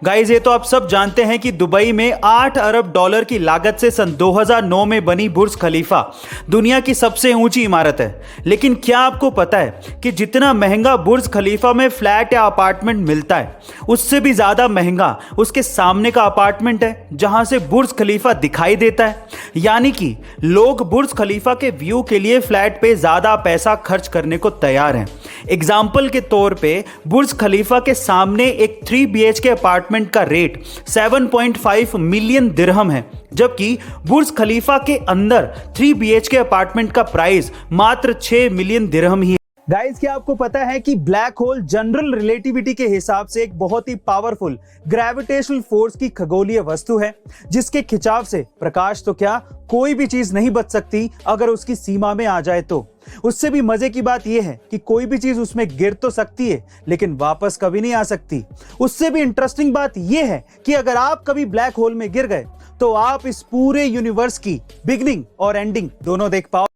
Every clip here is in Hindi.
गाइज ये तो आप सब जानते हैं कि दुबई में 8 अरब डॉलर की लागत से सन 2009 में बनी बुर्ज खलीफा दुनिया की सबसे ऊंची इमारत है। लेकिन क्या आपको पता है कि जितना महंगा बुर्ज खलीफा में फ्लैट या अपार्टमेंट मिलता है, उससे भी ज्यादा महंगा उसके सामने का अपार्टमेंट है जहां से बुर्ज खलीफा दिखाई देता है। यानी कि लोग बुर्ज खलीफा के व्यू के लिए फ्लैट पे ज्यादा पैसा खर्च करने को तैयार हैं। एग्जाम्पल के तौर पे बुर्ज खलीफा के सामने एक 3 BHK अपार्टमेंट का रेट 7.5 मिलियन दिरहम है, जबकि बुर्ज खलीफा के अंदर 3 BHK अपार्टमेंट का प्राइस मात्र 6 मिलियन दिरहम ही है। गाइस क्या आपको पता है कि ब्लैक होल जनरल रिलेटिविटी के हिसाब से एक बहुत ही पावरफुल ग्रेविटेशनल फोर्स की खगोलीय वस्तु है, जिसके खिंचाव से प्रकाश तो क्या कोई भी चीज नहीं बच सकती अगर उसकी सीमा में आ जाए तो। उससे भी मजे की बात यह है कि कोई भी चीज उसमें गिर तो सकती है लेकिन वापस कभी नहीं आ सकती। उससे भी इंटरेस्टिंग बात यह है कि अगर आप कभी ब्लैक होल में गिर गए तो आप इस पूरे यूनिवर्स की बिगनिंग और एंडिंग दोनों देख पाओ।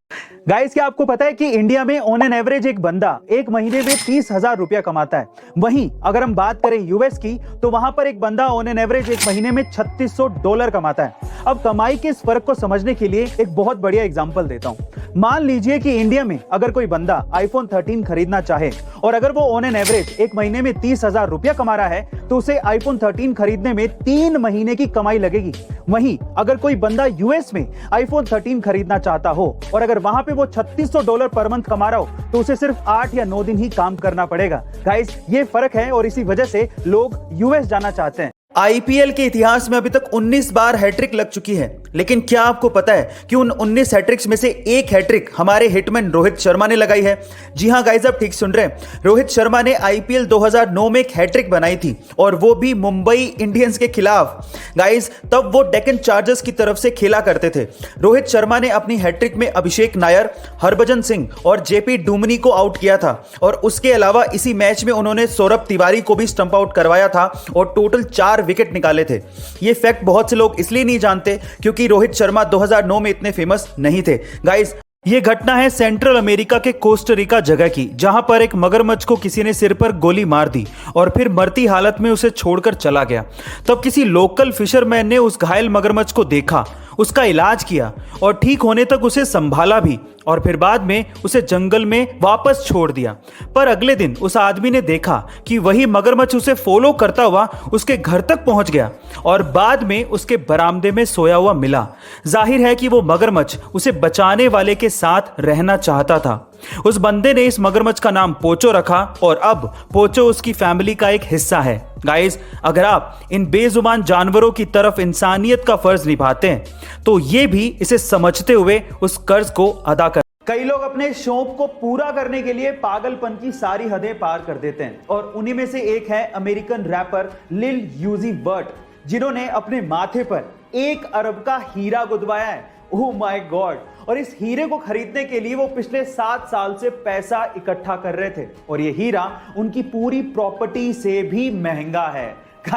गाइस क्या आपको पता है कि इंडिया में ऑन एन एवरेज एक बंदा एक महीने में 30,000 रुपया कमाता है। वहीं अगर हम बात करें यूएस की तो वहां पर एक बंदा ऑन एन एवरेज एक महीने में $3600 कमाता है। अब कमाई के इस फर्क को समझने के लिए एक बहुत बढ़िया एग्जांपल देता हूं। मान लीजिए कि इंडिया में अगर कोई बंदा iPhone 13 खरीदना चाहे और अगर वो ऑन एन एवरेज एक महीने में 30,000 रुपया कमा रहा है तो उसे iPhone 13 खरीदने में 3 महीने की कमाई लगेगी। वहीं अगर कोई बंदा यूएस में iPhone 13 खरीदना चाहता हो और अगर वहां पे वो $3600 पर मंथ कमा रहा हो तो उसे सिर्फ 8 या 9 दिन ही काम करना पड़ेगा। गाइस ये फर्क है और इसी वजह से लोग यूएस जाना चाहते हैं। आईपीएल के इतिहास में अभी तक 19 बार हैट्रिक लग चुकी है, लेकिन क्या आपको पता है कि उन 19 हैट्रिक्स में से एक हैट्रिक हमारे हिटमैन रोहित शर्मा ने लगाई है। जी हां गाइस, आप ठीक सुन रहे हैं। रोहित शर्मा ने आईपीएल 2009 में एक हैट्रिक बनाई थी और वो भी मुंबई इंडियंस के खिलाफ। गाइस तब वो डेक्कन चार्जर्स की तरफ से खेला करते थे। रोहित शर्मा ने अपनी हैट्रिक में अभिषेक नायर, हरभजन सिंह और जेपी डुमनी को आउट किया था और उसके अलावा इसी मैच में उन्होंने सौरभ तिवारी को भी स्टंप आउट करवाया था और टोटल 4 विकेट निकाले थे। ये फैक्ट बहुत से लोग इसलिए नहीं जानते क्योंकि रोहित शर्मा 2009 में इतने फेमस नहीं थे। गाइस ये घटना है सेंट्रल अमेरिका के कोस्टारिका जगह की, जहां पर एक मगरमच्छ को किसी ने सिर पर गोली मार दी और फिर मरती हालत में उसे छोड़कर चला गया। तब किसी लोकल फिशरमैन ने उस घायल मगरमच्छ को देखा, उसका इलाज किया और ठीक होने तक उसे संभाला भी और फिर बाद में उसे जंगल में वापस छोड़ दिया। पर अगले दिन उस आदमी ने देखा कि वही मगरमच्छ उसे फॉलो करता हुआ उसके घर तक पहुंच गया और बाद में उसके बरामदे में सोया हुआ मिला। जाहिर है कि वो मगरमच्छ उसे बचाने वाले के साथ रहना चाहता था। उस बंदे ने इस मगरमच्छ का नाम पोचो रखा और अब पोचो उसकी फैमिली का एक हिस्सा है। गाइस अगर आप इन बेजुबान जानवरों की तरफ इंसानियत का फर्ज निभाते हैं तो ये भी इसे समझते हुए उस कर्ज को अदा कर। कई लोग अपने शौक को पूरा करने के लिए पागलपन की सारी हदें पार कर देते हैं और उन्हीं में से एक है अमेरिकन रैपर लिल यूजी वर्ट, जिन्होंने अपने माथे पर 1 अरब का हीरा गुदवाया है। Oh my God. और इस हीरे को खरीदने के लिए वो पिछले 7 साल से पैसा इकट्ठा कर रहे थे और ये हीरा उनकी पूरी प्रॉपर्टी से भी महंगा है।